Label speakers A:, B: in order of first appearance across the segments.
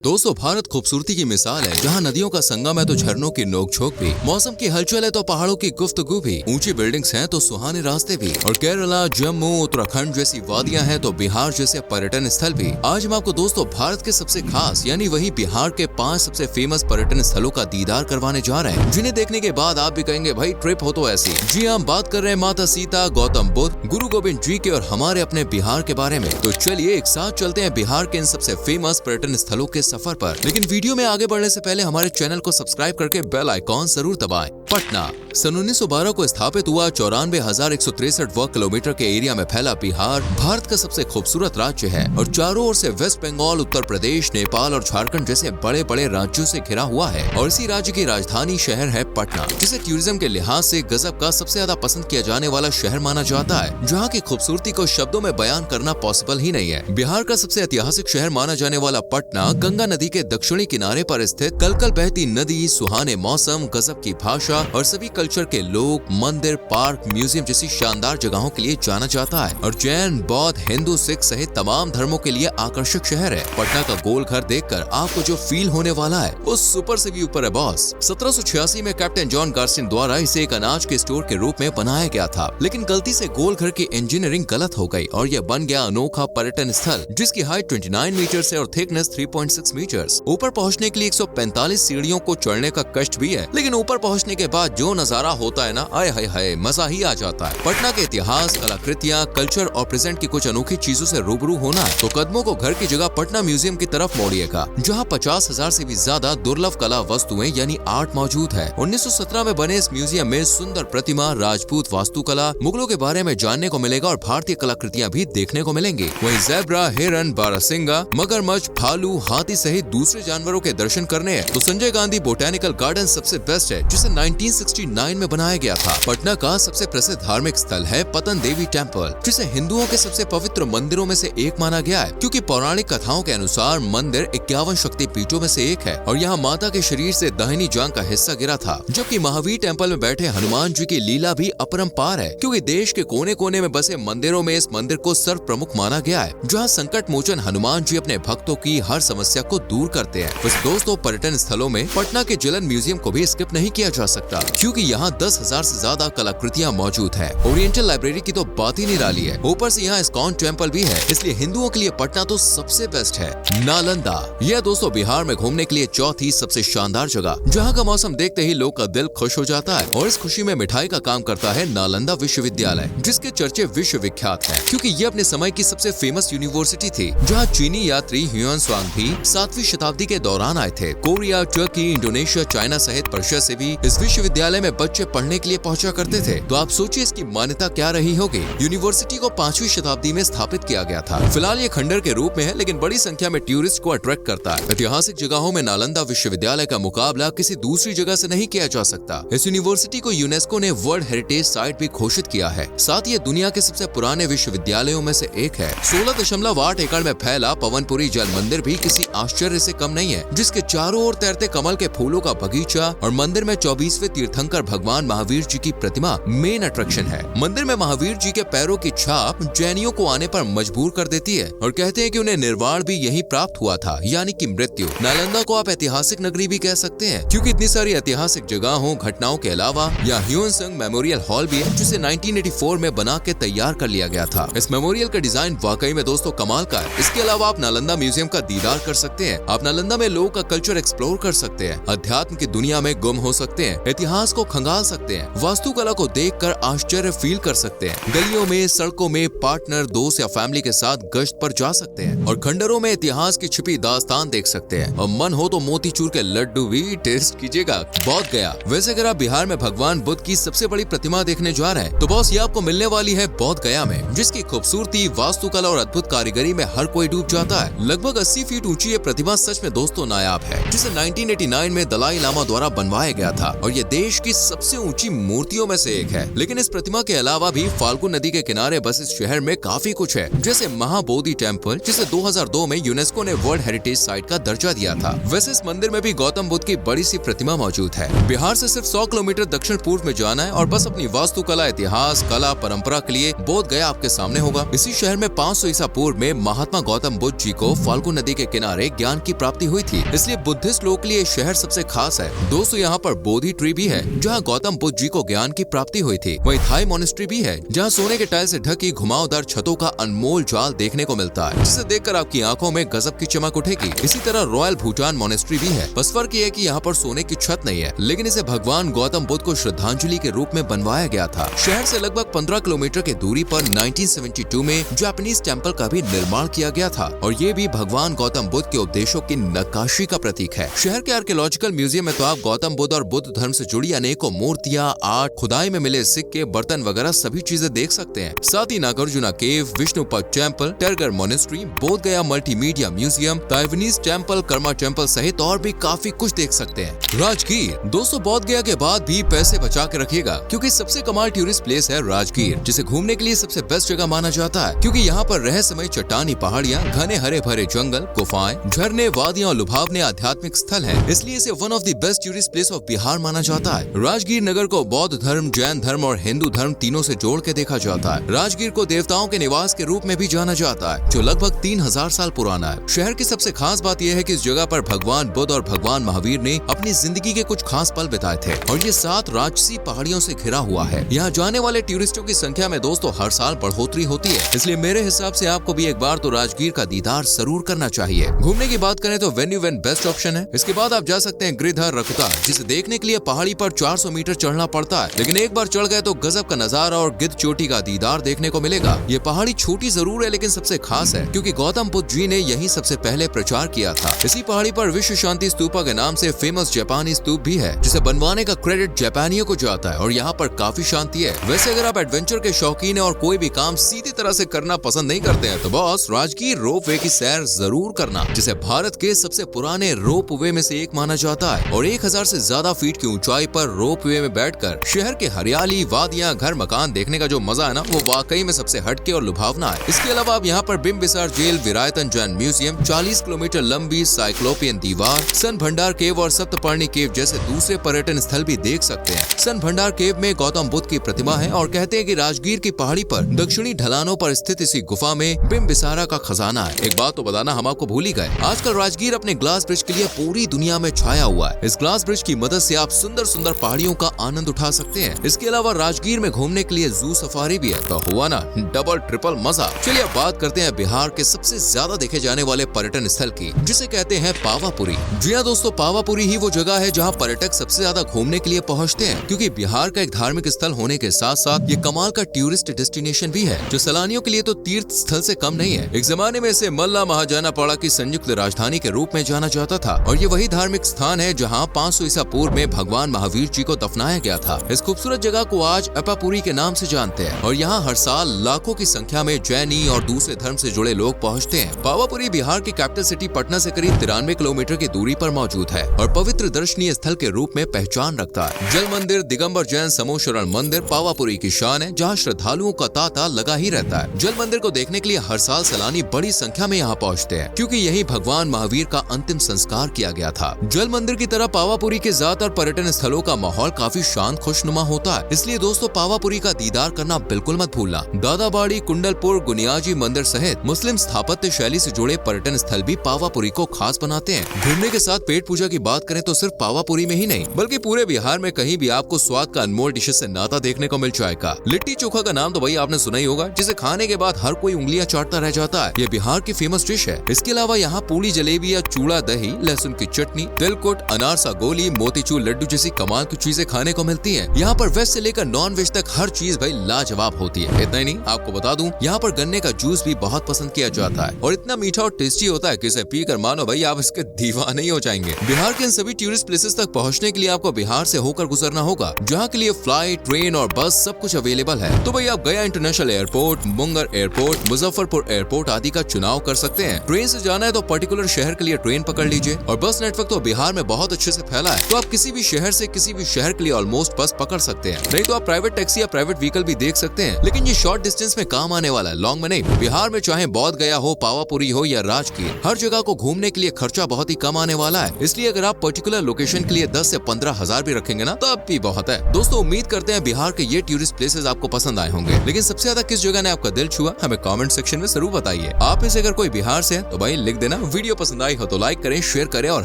A: दोस्तों, भारत खूबसूरती की मिसाल है, जहाँ नदियों का संगम है तो झरनों की नोक-झोंक भी, मौसम की हलचल है तो पहाड़ों की गुफ्तगू भी, ऊंची बिल्डिंग्स हैं तो सुहाने रास्ते भी, और केरला, जम्मू, उत्तराखंड जैसी वादियां हैं तो बिहार जैसे पर्यटन स्थल भी। आज हम आपको दोस्तों भारत के सबसे खास यानी वही बिहार के 5 सबसे फेमस पर्यटन स्थलों का दीदार करवाने जा रहे हैं, जिन्हें देखने के बाद आप भी कहेंगे भाई ट्रिप हो तो ऐसी। जी हम बात कर रहे हैं माता सीता, गौतम बुद्ध, गुरु गोविंद जी के और हमारे अपने बिहार के बारे में। तो चलिए एक साथ चलते हैं बिहार के इन सबसे फेमस पर्यटन स्थलों के सफर पर। लेकिन वीडियो में आगे बढ़ने से पहले हमारे चैनल को सब्सक्राइब करके बेल आइकॉन जरूर दबाएं। पटना सन 1912 को स्थापित हुआ 94,163 वर्ग किलोमीटर के एरिया में फैला बिहार भारत का सबसे खूबसूरत राज्य है और चारों ओर से वेस्ट बंगाल, उत्तर प्रदेश, नेपाल और झारखंड जैसे बड़े बड़े राज्यों से घिरा हुआ है। और इसी राज्य की राजधानी शहर है पटना, जिसे टूरिज्म के लिहाज से गजब का सबसे ज्यादा पसंद किया जाने वाला शहर माना जाता है, जहाँ की खूबसूरती को शब्दों में बयान करना पॉसिबल ही नहीं है। बिहार का सबसे ऐतिहासिक शहर माना जाने वाला पटना गंगा नदी के दक्षिणी किनारे पर स्थित कलकल बहती नदी, सुहाने मौसम, गजब की भाषा और सभी कल्चर के लोग, मंदिर, पार्क, म्यूजियम जैसी शानदार जगहों के लिए जाना जाता है और जैन, बौद्ध, हिंदू, सिख सहित तमाम धर्मों के लिए आकर्षक शहर है। पटना का गोल घर देखकर आपको जो फील होने वाला है वो सुपर से भी ऊपर है बॉस। 1786 में कैप्टन जॉन गार्सिन द्वारा इसे एक अनाज के स्टोर के रूप में बनाया गया था, लेकिन गलती से गोल घर की इंजीनियरिंग गलत हो गई और यह बन गया अनोखा पर्यटन स्थल, जिसकी हाइट 29 मीटर है और थिकनेस 3.6 मीटर। ऊपर पहुंचने के लिए 145 सीढ़ियों को चढ़ने का कष्ट भी है, लेकिन ऊपर पहुंचने के बाद जो नजारा होता है ना, आय हाय हाय, मजा ही आ जाता है। पटना के इतिहास, कलाकृतियां, कल्चर और प्रेजेंट की कुछ अनोखी चीजों से रूबरू होना है तो कदमों को घर की जगह पटना म्यूजियम की तरफ मोड़िएगा, जहां 50,000 से भी ज्यादा दुर्लभ कला वस्तुएं यानी आर्ट मौजूद है। 1917 में बने इस म्यूजियम में सुंदर प्रतिमा, राजपूत वास्तुकला, मुगलों के बारे में जानने को मिलेगा और भारतीय कलाकृतियां भी देखने को मिलेंगी। वहीं ज़ेब्रा, हिरन, बारहसिंगा, मगरमच्छ, भालू, हाथी सहित दूसरे जानवरों के दर्शन करने हैं तो संजय गांधी बोटेनिकल गार्डन सबसे बेस्ट है, जिसे 1969 में बनाया गया था। पटना का सबसे प्रसिद्ध धार्मिक स्थल है पतन देवी टेम्पल, जिसे हिंदुओं के सबसे पवित्र मंदिरों में से एक माना गया है, क्योंकि पौराणिक कथाओं के अनुसार मंदिर 51 शक्ति पीठों में से एक है और यहाँ माता के शरीर से दाहिनी जांघ का हिस्सा गिरा था। जबकि महावीर टेम्पल में बैठे हनुमान जी की लीला भी अपरंपार है, क्योंकि देश के कोने कोने में बसे मंदिरों में इस मंदिर को सर्व प्रमुख माना गया है, जहाँ संकट मोचन हनुमान जी अपने भक्तों की हर समस्या को दूर करते हैं। बस दोस्तों, पर्यटन स्थलों में पटना के जलन म्यूजियम को भी स्किप नहीं किया जा सकता, क्योंकि यहाँ 10,000 से ज्यादा कलाकृतियाँ मौजूद है। ओरिएंटल लाइब्रेरी की तो बात ही निराली है, ऊपर से यहाँ इस्कॉन टेम्पल भी है, इसलिए हिंदुओं के लिए पटना तो सबसे बेस्ट है। नालंदा, यह दोस्तों बिहार में घूमने के लिए चौथी सबसे शानदार जगह, जहाँ का मौसम देखते ही लोग का दिल खुश हो जाता है और इस खुशी में मिठाई का काम करता है नालंदा विश्वविद्यालय, जिसके चर्चे विश्व विख्यात है, क्योंकि ये अपने समय की सबसे फेमस यूनिवर्सिटी थी, जहाँ चीनी यात्री ह्यून त्सांग भी 7वीं शताब्दी के दौरान आए थे। कोरिया, टर्की, इंडोनेशिया, चाइना सहित पर्शिया से भी इस विश्वविद्यालय में बच्चे पढ़ने के लिए पहुंचा करते थे। तो आप सोचिए इसकी मान्यता क्या रही होगी। यूनिवर्सिटी को 5वीं शताब्दी में स्थापित किया गया था। फिलहाल ये खंडर के रूप में है, लेकिन बड़ी संख्या में टूरिस्ट को अट्रैक्ट करता है। ऐतिहासिक जगहों में नालंदा विश्वविद्यालय का मुकाबला किसी दूसरी जगह से नहीं किया जा सकता। इस यूनिवर्सिटी को यूनेस्को ने वर्ल्ड हेरिटेज साइट भी घोषित किया है। साथ ही दुनिया के सबसे पुराने विश्वविद्यालयों में से एक है। 16.8 एकड़ में फैला पवनपुरी जल मंदिर भी किसी आश्चर्य से कम नहीं है, जिसके चारों ओर तैरते कमल के फूलों का बगीचा और मंदिर में 24वें तीर्थंकर भगवान महावीर जी की प्रतिमा मेन अट्रैक्शन है। मंदिर में महावीर जी के पैरों की छाप जैनियों को आने पर मजबूर कर देती है और कहते हैं कि उन्हें निर्वाण भी यही प्राप्त हुआ था, यानी कि मृत्यु। नालंदा को आप ऐतिहासिक नगरी भी कह सकते हैं, क्योंकि इतनी सारी ऐतिहासिक जगहों, घटनाओं के अलावा यहाँ ह्यून त्सांग मेमोरियल हॉल भी है, जिसे 1984 में बना के तैयार कर लिया गया था। इस मेमोरियल का डिजाइन वाकई में दोस्तों कमाल का है। इसके अलावा आप नालंदा म्यूजियम का दीदार कर सकते हैं। आप नालंदा में लोगों का कल्चर एक्सप्लोर कर सकते हैं, अध्यात्म की दुनिया में गुम हो सकते हैं, इतिहास को खंगाल सकते हैं, वास्तुकला को देखकर आश्चर्य फील कर सकते हैं, गलियों में, सड़कों में पार्टनर, दोस्त या फैमिली के साथ गश्त पर जा सकते हैं और खंडरों में इतिहास की छिपी दास्तान देख सकते हैं और मन हो तो मोतीचूर के लड्डू भी टेस्ट कीजिएगा। बौद्ध गया, वैसे अगर आप बिहार में भगवान बुद्ध की सबसे बड़ी प्रतिमा देखने जा रहे हैं तो बॉस ये आपको मिलने वाली है बौद्ध गया में, जिसकी खूबसूरती, वास्तुकला और अद्भुत कारीगरी में हर कोई डूब जाता है। लगभग 80 फीट ऊंची ये प्रतिमा सच में दोस्तों नायाब है, जिसे 1989 में दलाई लामा द्वारा बनवाया गया था और ये देश की सबसे ऊंची मूर्तियों में से एक है। लेकिन इस प्रतिमा के अलावा भी फाल्गु नदी के किनारे बस इस शहर में काफी कुछ है, जैसे महाबोधि टेम्पल, जिसे 2002 में यूनेस्को ने वर्ल्ड हेरिटेज साइट का दर्जा दिया था। वैसे इस मंदिर में भी गौतम बुद्ध की बड़ी सी प्रतिमा मौजूद है। बिहार से सिर्फ 100 किलोमीटर दक्षिण पूर्व में जाना है और बस अपनी वास्तुकला, इतिहास, कला, परंपरा के लिए बोध गया आपके सामने होगा। इसी शहर में 500 ईसा पूर्व में महात्मा गौतम बुद्ध जी को फाल्गु नदी के किनारे ज्ञान की प्राप्ति हुई थी, इसलिए बुद्धिस्ट लोगों के लिए शहर सबसे खास है। दोस्तों, यहाँ पर बोधि ट्री भी है जहाँ गौतम बुद्ध जी को ज्ञान की प्राप्ति हुई थी। वहीं थाई मोनेस्ट्री भी है जहाँ सोने के टाइल से ढकी घुमावदार छतों का अनमोल जाल देखने को मिलता है, जिसे देखकर आपकी आंखों में गजब की चमक उठेगी। इसी तरह रॉयल भूटान मोनेस्ट्री भी है। बस फर्क ये है कि यहाँ पर सोने की छत नहीं है, लेकिन इसे भगवान गौतम बुद्ध को श्रद्धांजलि के रूप में बनवाया गया था। शहर से लगभग 15 किलोमीटर की दूरी पर 1972 में जापानीज टेम्पल का भी निर्माण किया गया था और ये भी भगवान गौतम बुद्ध के उपदेशों की नक्काशी का प्रतीक है। शहर के आर्कियोलॉजिकल म्यूजियम में तो आप गौतम बुद्ध और बुद्ध धर्म से जुड़ी अनेकों मूर्तियां, आर्ट, खुदाई में मिले सिक्के, बर्तन वगैरह सभी चीजें देख सकते हैं। साथ ही नागार्जुना केव, विष्णुपद टेम्पल, टेरगर मोनेस्ट्री, बोध गया multimedia museum, Taiwanese temple, Karma temple सहित और भी काफी कुछ देख सकते हैं। राजगीर दोस्तों, बोध गया के बाद भी पैसे बचा के रखिएगा, क्योंकि सबसे कमाल टूरिस्ट प्लेस है राजगीर, जिसे घूमने के लिए सबसे बेस्ट जगह माना जाता है, क्योंकि यहाँ पर रहस्यमय चट्टानी पहाड़ियाँ, घने हरे भरे जंगल, गुफाएं, झरने, वादियाँ और लुभावने आध्यात्मिक स्थल है, इसलिए इसे one of the best tourist place of Bihar माना जाता है। राजगीर नगर को बौद्ध धर्म, जैन धर्म और हिंदू धर्म तीनों से जोड़ के देखा जाता है। राजगीर को देवताओं के निवास के रूप में भी जाना जाता है, जो लगभग 3000 साल पुराना है। शहर की सबसे खास बात यह है कि इस जगह पर भगवान बुद्ध और भगवान महावीर ने अपनी जिंदगी के कुछ खास पल बिताए थे और ये 7 राजसी पहाड़ियों से घिरा हुआ है। यहाँ जाने वाले टूरिस्टों की संख्या में दोस्तों हर साल बढ़ोतरी होती है, इसलिए मेरे हिसाब से आपको भी एक बार तो राजगीर का दीदार जरूर करना चाहिए। घूमने की बात करें तो वेन्यू वेन बेस्ट ऑप्शन है। इसके बाद आप जा सकते हैं गिरिधर रखता, जिसे देखने के लिए पहाड़ी पर 400 मीटर चढ़ना पड़ता है, लेकिन एक बार चढ़ गए तो गजब का नजारा और गिद्ध चोटी का दीदार देखने को मिलेगा। ये पहाड़ी छोटी जरूर है, लेकिन सबसे खास है क्योंकि गौतम बुद्ध जी ने यही सबसे पहले प्रचार किया था। इसी पहाड़ी पर विश्व शांति स्तूपा के नाम से फेमस जापानी स्तूप भी है, जिसे बनवाने का क्रेडिट जापानियों को जाता है और यहाँ पर काफी शांति है। वैसे अगर आप एडवेंचर के शौकीन है और कोई भी काम सीधी तरह से करना पसंद नहीं करते हैं, तो बॉस राजगीर रोप वे की सैर जरूर करना, जिसे भारत के सबसे पुराने रोप वे में से एक माना जाता है और 1000 से ज्यादा फीट की ऊंचाई पर रोप वे में बैठकर शहर के हरियाली, वादियां, घर मकान देखने का जो मजा है ना, वो वाकई में सबसे हटके और लुभावना है। इसके अलावा आप यहाँ पर Bimbisar jail, Virayatan Jain museum, 40 kilometre लंबी साइक्लोपियन दीवार, सन भंडार केव और सप्तपर्णी केव जैसे दूसरे पर्यटन स्थल भी देख सकते हैं। सन भंडार केव में गौतम बुद्ध की प्रतिमा है और कहते हैं कि राजगीर की पहाड़ी पर दक्षिणी ढलानों पर स्थित इसी गुफा में बिम्बिसारा का खजाना है। एक बात तो बताना हम आपको भूल ही गए, आजकल राजगीर अपने ग्लास ब्रिज के लिए पूरी दुनिया में छाया हुआ है। इस ग्लास ब्रिज की मदद से आप सुंदर सुंदर पहाड़ियों का आनंद उठा सकते हैं। इसके अलावा राजगीर में घूमने के लिए जू सफारी भी है, तो हुआ ना डबल ट्रिपल मजा। चलिए अब बात करते हैं बिहार के सबसे ज्यादा देखे जाने वाले पर्यटन स्थल की, जिसे कहते हैं पावापुरी। जी हाँ दोस्तों, पावापुरी ही वो जगह है जहाँ पर्यटक सबसे ज्यादा घूमने के लिए पहुँचते हैं, क्योंकि बिहार का एक धार्मिक स्थल होने के साथ साथ ये कमाल का टूरिस्ट डेस्टिनेशन भी है, जो सैलानियों के लिए तो तीर्थ स्थल से कम नहीं है। एक जमाने में इसे मल्ला महाजनापाड़ा की संयुक्त राजधानी के रूप में जाना जाता था और ये वही धार्मिक स्थान है जहाँ 500 ईसा पूर्व में भगवान महावीर जी को दफनाया गया था। इस खूबसूरत जगह को आज अपापुरी के नाम से जानते हैं और यहाँ हर साल लाखों की संख्या में जैनी और दूसरे धर्म से जुड़े लोग पहुँचते हैं। पावापुरी बिहार की कैपिटल सिटी पटना से करीब 93 किलोमीटर की दूरी पर मौजूद है और पवित्र दर्शनीय स्थल के रूप में पहचान रखता है। जल मंदिर, दिगंबर जैन समोशरण मंदिर पावापुरी की शान है, जहाँ श्रद्धालुओं का तांता लगा ही रहता है। जल मंदिर को देखने के लिए हर साल सैलानी बड़ी संख्या में यहाँ पहुँचते हैं, क्योंकि यही भगवान महावीर का अंतिम संस्कार किया गया था। जल मंदिर की तरह पावापुरी के ज्यादातर पर्यटन स्थलों का माहौल काफी शांत खुशनुमा होता है, इसलिए दोस्तों पावापुरी का दीदार करना बिल्कुल मत भूलना। दादाबाड़ी, कुंडलपुर, गुनियाजी मंदिर सहित मुस्लिम स्थापत्य शैली से जुड़े पर्यटन स्थल भी पावापुरी को खास बनाते हैं। घूमने के साथ पेट पूजा की बात करें तो सिर्फ पावापुरी में ही नहीं, बल्कि पूरे बिहार में कहीं भी आपको स्वाद का अनमोल डिशेज से नाता देखने को मिल जाएगा। लिट्टी चोखा का नाम तो भाई आपने सुना ही होगा, जिसे खाने के बाद हर कोई उंगलियां चाटता रह जाता है। ये बिहार की फेमस डिश है। इसके अलावा यहाँ पूड़ी, जलेबी या चूड़ा दही, लहसुन की चटनी, तिलकुट, अनारसा गोली, मोतीचूर लड्डू जैसी कमाल की चीजें खाने को मिलती हैं। यहाँ पर वेज से लेकर नॉन वेज तक हर चीज भाई लाजवाब होती है। इतना ही नहीं, आपको बता दूं यहाँ पर गन्ने का जूस भी बहुत पसंद किया जाता है और इतना मीठा और टेस्टी होता है कि इसे पीकर मानो भाई आप इसके दीवाने ही हो जाएंगे। बिहार के इन सभी टूरिस्ट प्लेसेस तक पहुँचने के लिए आपको बिहार से होकर गुजरना होगा, जहाँ के लिए फ्लाइट, ट्रेन और बस सब कुछ अवेलेबल है। तो भाई आप गया international airport, Munger airport, Muzaffarpur airport आदि का चुनाव कर सकते हैं। ट्रेन से जाना है तो पर्टिकुलर शहर के लिए ट्रेन पकड़ लीजिए और बस नेटवर्क तो बिहार में बहुत अच्छे से फैला है, तो आप किसी भी शहर से किसी भी शहर के लिए ऑलमोस्ट बस पकड़ सकते हैं, नहीं तो आप प्राइवेट टैक्सी या प्राइवेट व्हीकल भी देख सकते हैं। लेकिन ये शॉर्ट डिस्टेंस में काम आने वाला है, लॉन्ग में नहीं। बिहार में चाहे बौद्ध गया हो, पावापुरी हो या राजगीर, हर जगह को घूमने के लिए खर्चा बहुत ही कम आने वाला है। इसलिए अगर आप पर्टिकुलर लोकेशन के लिए 10 से 15,000 भी रखेंगे ना, तब भी बहुत है। दोस्तों उम्मीद करते हैं बिहार के ये टूरिस्ट प्लेसेस आपको पसंद आए होंगे। लेकिन सबसे ज्यादा किस जगह ने आपका दिल छुआ, हमें कमेंट सेक्शन में जरूर बताइए। आप में से अगर कोई बिहार से है तो भाई लिख देना। वीडियो पसंद आई हो तो लाइक करें, शेयर करें और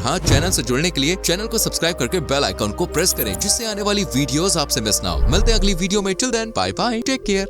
A: हाँ, चैनल से जुड़ने के लिए चैनल को सब्सक्राइब करके बेल आइकन को प्रेस करें, जिससे आने वाली वीडियोस आपसे मिस ना हो। मिलते हैं अगली वीडियो में। Till then bye bye, take care.